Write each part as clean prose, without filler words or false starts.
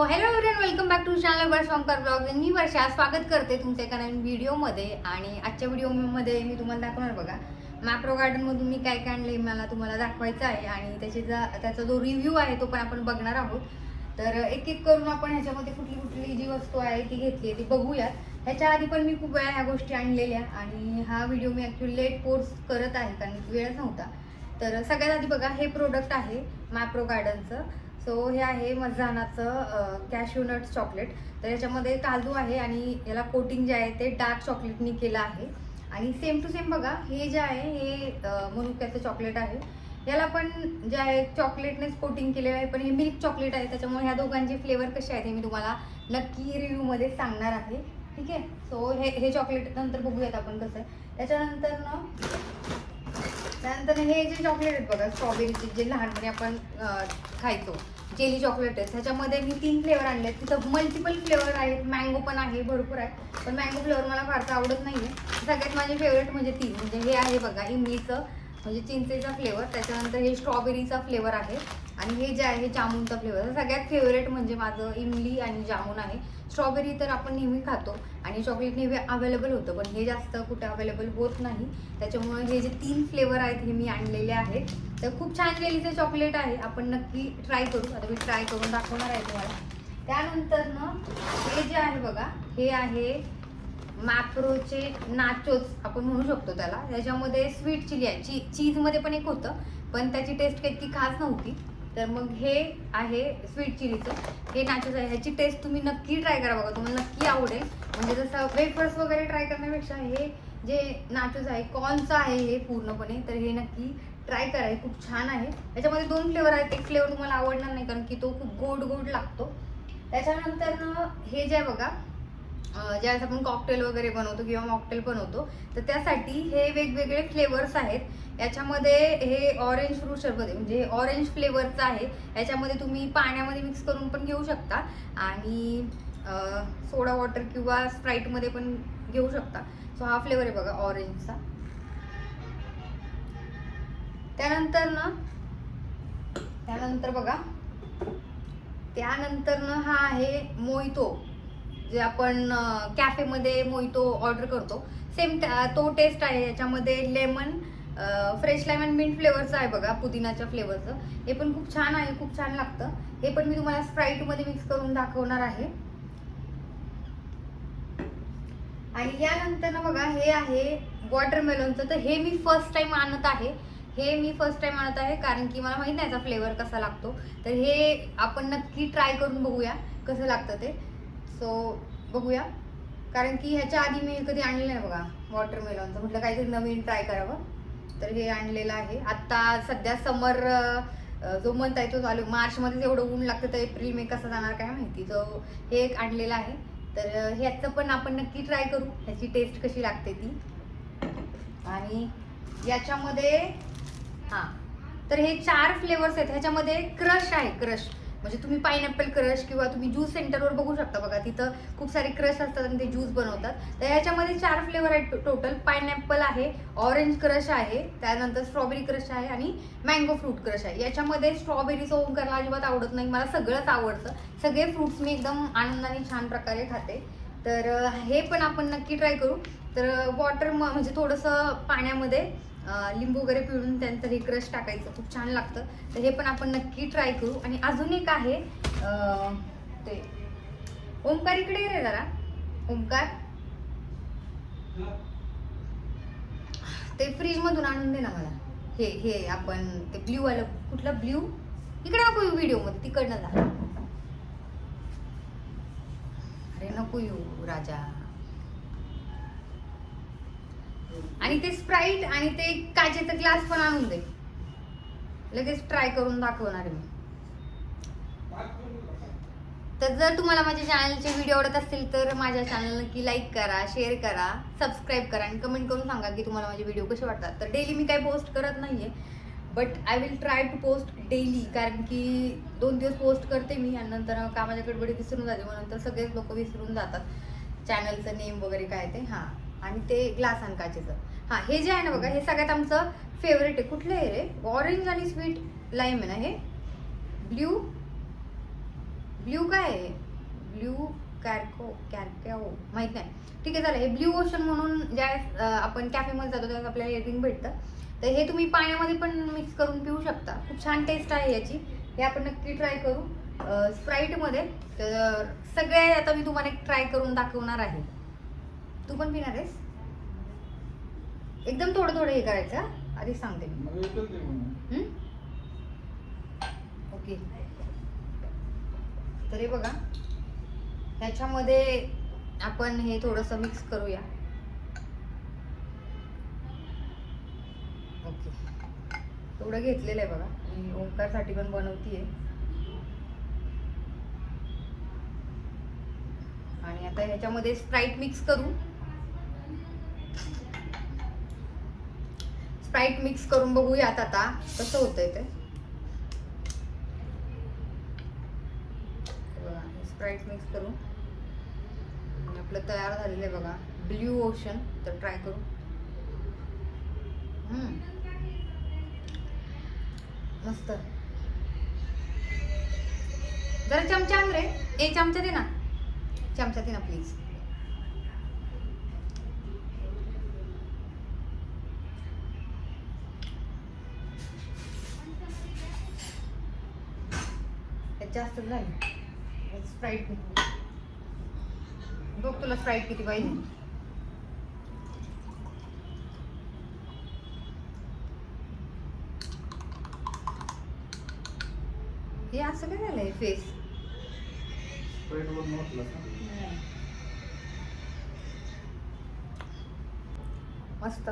Hello everyone, welcome back to channel Varsh Omkar blogs. मी वर्षा स्वागत करते तुमच्या एका नवीन व्हिडिओमध्ये. आणि आजच्या व्हिडिओमध्ये मी तुम्हाला दाखवणार बघा मॅप्रो गार्डनमधून मी काय काय आणले मला तुम्हाला दाखवायचं आहे. आणि त्याचा जो रिव्ह्यू आहे तो पण आपण बघणार आहोत. तर एक एक करून आपण ह्याच्यामध्ये कुठली कुठली जी वस्तू आहे ती घेतली ती बघूयात. ह्याच्या आधी पण मी खूप वेळा ह्या गोष्टी आणलेल्या आणि हा व्हिडिओ मी ॲक्च्युअली लेट पोस्ट करत आहे कारण वेळच नव्हता. तर सगळ्यात आधी बघा हे प्रोडक्ट आहे मॅप्रो गार्डनचं. सो हे आहे मजानाचं कॅश्यू नट्स चॉकलेट. तर याच्यामध्ये काजू आहे आणि याला कोटिंग जे आहे ते डार्क चॉकलेटनी केलं आहे. आणि सेम टू सेम बघा हे जे आहे हे मनुक्याचं चॉकलेट आहे. याला पण जे आहे चॉकलेटनेच कोटिंग केलेलं आहे, पण हे मिल्क चॉकलेट आहे. त्याच्यामुळे ह्या दोघांचे फ्लेवर कसे आहेत हे मी तुम्हाला नक्की रिव्ह्यूमध्ये सांगणार आहे. ठीक आहे. सो हे चॉकलेट नंतर बघूयात आपण कसं आहे. त्यानंतर हे जे चॉकलेट आहेत बघा स्ट्रॉबेरीचे, जे लहानपणी आपण खायचो जेली चॉकलेट आहे. त्याच्यामध्ये मी 3 फ्लेवर आणले आहेत. तिथं मल्टिपल फ्लेवर आहेत, मँगो पण आहे, भरपूर आहे. पण मँगो फ्लेवर मला फारसा आवडत नाही आहे. सगळ्यात माझे फेवरेट म्हणजे 3 म्हणजे हे आहे बघा इमलीचं म्हणजे चिंचेचा फ्लेवर. त्याच्यानंतर हे स्ट्रॉबेरीचा फ्लेवर आहे आणि हे जे आहे जामूनचा फ्लेवर. सगळ्यात फेवरेट म्हणजे माझं इमली आणि जामून आहे. स्ट्रॉबेरी तर आपण नेहमी खातो आणि चॉकलेट नेहमी अवेलेबल होतं, पण हे जास्त कुठे अवेलेबल होत नाही. त्याच्यामुळे हे जे 3 फ्लेवर आहेत हे मी आणलेले आहेत. तर खूप छान जेलीचं चॉकलेट आहे, आपण नक्की ट्राय करू. आता मी ट्राय करून दाखवणार आहे तुम्हाला. त्यानंतर ना हे जे आहे बघा हे आहे मॅप्रोचे नाचोस आपण म्हणू शकतो त्याला. त्याच्यामध्ये स्वीट चिली आहे, चीजमध्ये पण एक होतं पण त्याची टेस्ट काही इतकी खास नव्हती. तर मग हे आहे स्वीट चिलीचं हे नाचोस आहे. ह्याची टेस्ट तुम्ही नक्की ट्राय करा बघा, तुम्हाला नक्की आवडेल. म्हणजे जसं वेफर्स वगैरे ट्राय करण्यापेक्षा हे जे नाचोस आहे कॉर्नचं आहे हे पूर्णपणे, तर हे नक्की ट्राय करा. हे खूप छान आहे. याच्यामध्ये 2 फ्लेवर आहेत. एक फ्लेवर तुम्हाला आवडणार नाही कारण की तो खूप गोड गोड लागतो. त्याच्यानंतर हे जे आहे बघा ज्यावेळेस आपण कॉकटेल वगैरे बनवतो किंवा मॉकटेल बनवतो तर त्यासाठी हे वेगवेगळे फ्लेवर्स आहेत. याच्यामध्ये हे ऑरेंज फ्रूट शरबत आहे म्हणजे ऑरेंज फ्लेवरचं आहे. याच्यामध्ये तुम्ही पाण्यामध्ये मिक्स करून पण घेऊ शकता आणि सोडा वॉटर किंवा स्प्राईटमध्ये पण घेऊ शकता. सो हा फ्लेवर आहे बघा ऑरेंजचा. त्यानंतर बघा हा आहे मोहितो, जे आपण कॅफेमध्ये मोहितो ऑर्डर करतो सेम तो टेस्ट आहे. याच्यामध्ये लेमन फ्रेश लेमन मिंट फ्लेवरचं आहे बघा, पुदिनाच्या फ्लेवरचं. हे पण खूप छान आहे, खूप छान लागतं. हे पण मी तुम्हाला स्प्राईटमध्ये मिक्स करून दाखवणार आहे. आणि यानंतर ना बघा हे आहे वॉटरमेलनचं. तर हे मी फर्स्ट टाइम आणत आहे कारण की मला माहित नाही याचा फ्लेवर कसा लागतो. तर हे आपण नक्की ट्राय करून बघूया कसं लागतं ते. सो बघूया, कारण की ह्याच्या आधी मी कधी आणलेलं नाही बघा वॉटरमेलनचं. म्हटलं काहीतरी नवीन ट्राय करावं, तर हे आणलेलं आहे. आत्ता सध्या समर जो मंथ आहे तो चालू, मार्चमध्येच एवढं ऊन लागतं तर एप्रिल मे कसं जाणार काय माहिती. तो हे एक आणलेलं आहे. तर ह्याचं पण आपण नक्की ट्राय करू, ह्याची टेस्ट कशी लागते ती. आणि याच्यामध्ये तर हे 4 फ्लेवर्स आहेत. ह्याच्यामध्ये क्रश आहे, क्रश म्हणजे तुम्ही पायनॅपल क्रश किंवा तुम्ही ज्यूस सेंटरवर बघू शकता बघा, तिथं खूप सारे क्रश असतात आणि ते ज्यूस बनवतात. तर ह्याच्यामध्ये 4 फ्लेवर आहेत टोटल. पायनॅपल आहे, ऑरेंज क्रश आहे, त्यानंतर स्ट्रॉबेरी क्रश आहे आणि मँगो फ्रूट क्रश आहे. याच्यामध्ये स्ट्रॉबेरीचं ओंकारला अजिबात आवडत नाही, मला सगळंच आवडतं. सगळे फ्रूट्स मी एकदम आनंदाने छान प्रकारे खाते. तर हे पण आपण नक्की ट्राय करू. तर वॉटर म्हणजे थोडंसं पाण्यामध्ये लिंबू वगैरे पिळून त्यानंतर हे क्रश टाकायचं, खूप छान लागतं. तर हे पण आपण नक्की ट्राय करू. आणि अजून एक आहे ते ओंकार, इकडे रे जरा ओंकार, ते फ्रीज मधून आणून दे ना मला. हे आपण ते ब्ल्यू वालं, कुठलं ब्ल्यू, इकडे नको येऊ व्हिडिओ मध्ये, तिकडनं जा. अरे नको येऊ राजा. आणि ते स्प्राईट आणि ते काचेचा ग्लास पण आणून दे, लगेच ट्राय करून दाखवणार मी. तर जर तुम्हाला माझ्या चॅनलचे व्हिडिओ आवडत असतील तर माझ्या चॅनल नक्की लाईक करा, शेअर करा, सबस्क्राईब करा आणि कमेंट करून सांगा की तुम्हाला माझे व्हिडिओ कसे वाटतात. तर डेली मी काही पोस्ट करत नाहीये, but I will try to post daily, कारण की 2 दिवस पोस्ट करते मी आणि नंतर कामाच्या गडबडीत विसरून जाते. मग नंतर सगळेच लोक विसरून जातात चॅनलचं नेम वगैरे काय ते. आणि ते ग्लास आणि काचेचं. हे जे आहे ना बघा हे सगळ्यात आमचं फेवरेट आहे. कुठलं आहे रे, ऑरेंज आणि स्वीट लाईम आहे ना हे, ब्ल्यू ब्ल्यू काय आहे? ब्ल्यू कॅरकॅओ माहित नाही. ठीक आहे, झालं. हे ब्ल्यू ओशन म्हणून ज्या आपण कॅफेमध्ये जातो त्यात आपल्याला हे ड्रिंक भेटतं. तर हे तुम्ही पाण्यामध्ये पण मिक्स करून पिऊ शकता. खूप छान टेस्ट आहे याची. हे आपण नक्की ट्राय करू स्प्राईटमध्ये. तर सगळे आता मी तुम्हाला एक ट्राय करून दाखवणार आहे. तू पण पिणार आहेस? एकदम थोडं थोडं हे करायचं, आधी सांगते मी. ओके, तर हे बघा, ह्याच्यामध्ये आपण हे थोडंसं मिक्स करूया. ओके, थोडं घेतलेलं आहे बघा. मी ओंकारसाठी पण बनवतीये. आणि आता ह्याच्यामध्ये स्प्राईट मिक्स करू. स्प्राईट मिक्स करून बघूयात आता कसं होतंय ते. बघा, स्प्राईट मिक्स करू. आपलं तयार झालेलं आहे बघा ब्ल्यू ओशन. तर ट्राय करू. मस्त. जरा चमचा आण रे. एक चमचा दे ना. चमचा दे ना प्लीज. जास्त झाली स्प्राईट. बघ तुला स्प्राईट किती पाहिजे. हे असं काय झालंय फेस. मस्त.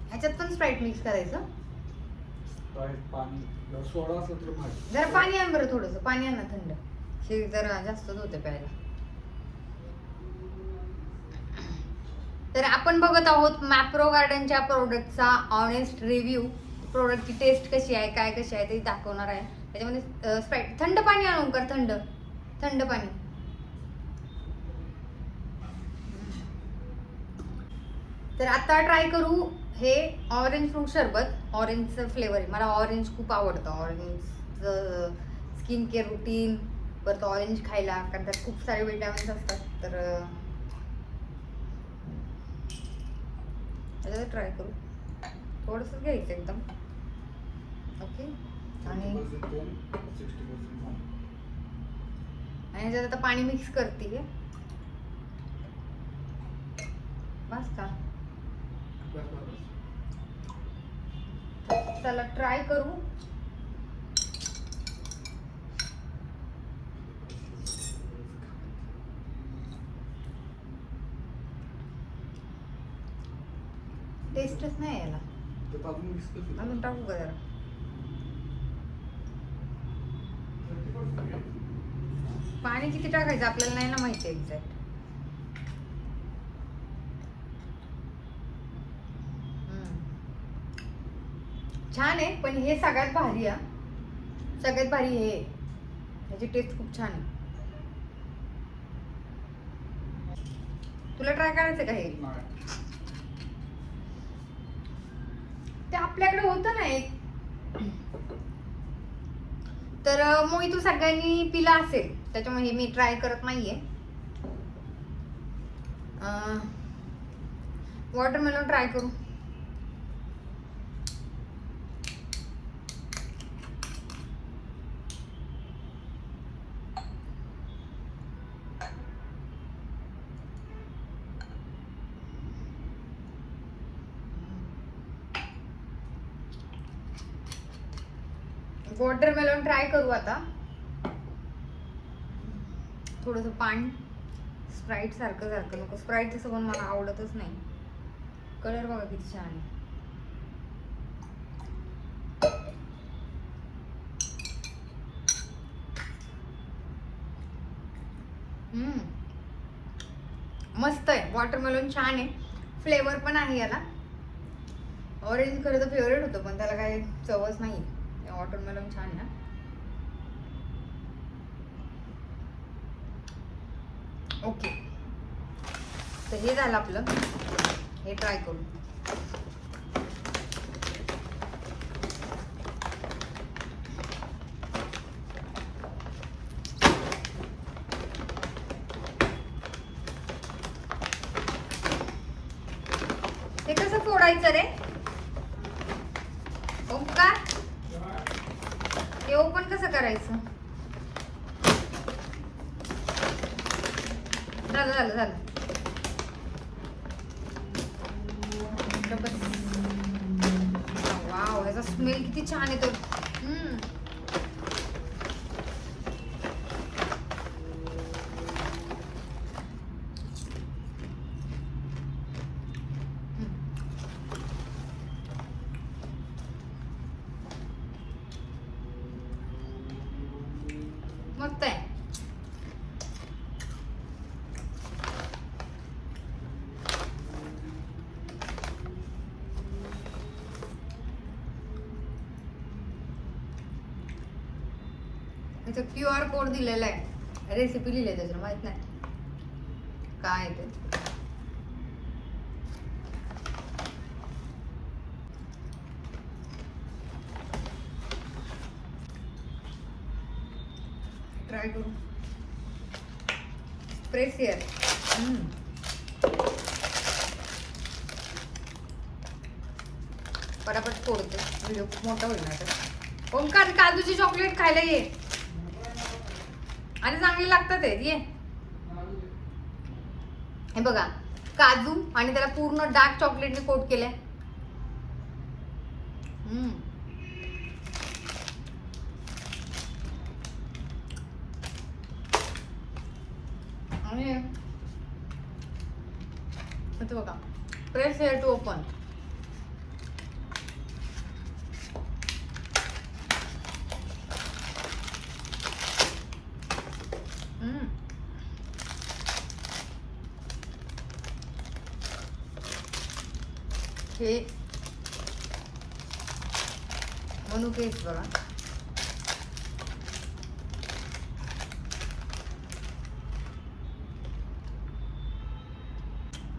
ह्याच्यात पण स्प्राईट मिक्स करायचं. जरा पाणी आण बरं, थोडंसं पाणी आण ना थंड. हे जरा जास्तच होते प्यायला. तर आपण बघत आहोत मॅप्रो गार्डनच्या प्रोडक्टचा ऑनेस्ट रिव्ह्यू. प्रोडक्टची टेस्ट कशी आहे, काय कशी आहे ते दाखवणार आहे. त्याच्यामध्ये स्प्राईट. थंड पाणी आणून कर. थंड थंड पाणी. तर आता ट्राय करू हे ऑरेंज फ्रूट सरबत. ऑरेंजचं फ्लेवर आहे. मला ऑरेंज खूप आवडतं. ऑरेंजचं स्किन केअर रुटीन, परत ऑरेंज खायला, कारण त्यात खूप सारे विटॅमिन्स असतात. तर त्याच्यात ट्राय करू. थोडंसं घ्यायचं एकदम. ओके, आणि ह्याच्यात आता पाणी मिक्स करते. बस का? चला ट्राय करू. टेस्टच नाही याला. अजून टाकू का जरा? पाणी किती टाकायचं आपल्याला नाही ना माहिती एक्झॅक्ट. छान आहे, पण हे सगळ्यात भारी आहे. सगळ्यात भारी हे. ह्याची टेस्ट खूप छान आहे. तुला ट्राय करायचं का हे? ते आपल्याकडे होतं ना एक. तर मोहितो सगळ्यांनी पिला असेल, त्याच्यामुळे मी ट्राय करत नाहीये. वॉटरमेलन ट्राय करू. वॉटरमेलन ट्राय करू आता. थोडंसं पाणी. स्प्राईट सारखं सारखं नको. स्प्राईट तसं पण मला आवडतच नाही. कलर बघा किती छान आहे. मस्त आहे. वॉटरमेलन छान आहे. फ्लेवर पण आहे याला. ऑरेंज खरं तर फेवरेट होतं, पण त्याला काही चवच नाही. वॉटरमेलन छान आहे. ओके, तर हे झालं आपलं. हे ट्राय करू. फोडायचं रे ओंकार? हे ओपन कसं करायचं? झालं झालं झालं. वाव, याचा स्मेल किती छान येतो. मस्त आहे. त्याचा QR कोड दिलेला आहे, रेसिपी लिहिली त्याच्यावर, माहित नाही काय ते. ट्राय करू. Press here. पटापट फोडते, व्हिडिओ खूप मोठा होईल ना तर. ओंकार, काजूची चॉकलेट खायला ये आणि चांगले लागतात ते. ये, हे बघा काजू आणि त्याला पूर्ण डार्क चॉकलेटने कोट केलंय. आणि आता बघा, प्रेस हिअर टू ओपन. हे मनुकेच बघा,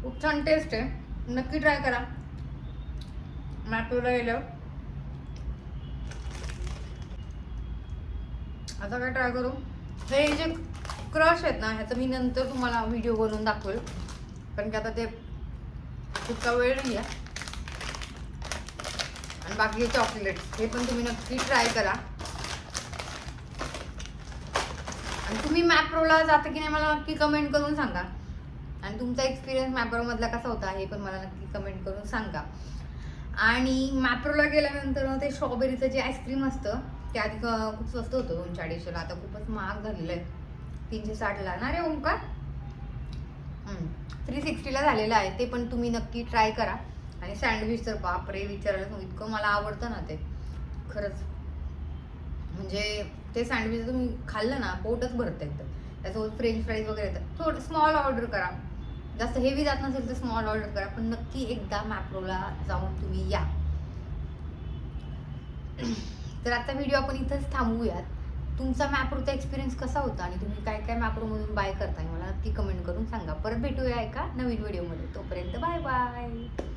खूप छान टेस्ट आहे. नक्की ट्राय करा मॅप्रोला गेल्यावर. आता काय ट्राय करू, हे जे क्रश आहेत ना, ह्याचं मी नंतर तुम्हाला व्हिडिओ बनवून दाखवेल, कारण की आता ते तितका वेळ नाही आहे. आणि बाकी चॉकलेट हे पण तुम्ही नक्की ट्राय करा. आणि तुम्ही मॅप्रोला जाता की नाही मला नक्की कमेंट करून सांगा. आणि तुमचा एक्सपिरियन्स मॅप्रोमधला कसा होता हे पण मला नक्की कमेंट करून सांगा. आणि मॅप्रोला गेल्यानंतर ते स्ट्रॉबेरीचं जे आईस्क्रीम असतं ते आधी खूप स्वस्त होतं, 200-250ला. आता खूपच महाग झालेलं आहे, 360ला ना रे ओंकार. 360ला झालेलं आहे. ते पण तुम्ही नक्की ट्राय करा. आणि सँडविच तर बापरे, विचारायला इतकं मला आवडतं ना ते, खरंच. म्हणजे ते सँडविच तुम्ही खाल्लं ना पोटच भरतं एकदम. त्यासोबत फ्रेंच फ्राईज वगैरे येतात. थोडं स्मॉल ऑर्डर करा, जास्त हेवी जात नसेल तर स्मॉल ऑर्डर करा, पण नक्की एकदा मॅप्रोला जाऊन तुम्ही या. तर आता व्हिडिओ आपण इथंच थांबवूयात. तुमचा मॅप्रोचा एक्सपिरियन्स कसा होता आणि तुम्ही काय काय मॅप्रोमधून बाय करताय मला नक्की कमेंट करून सांगा. परत भेटूया एका नवीन व्हिडिओमध्ये. तोपर्यंत बाय बाय.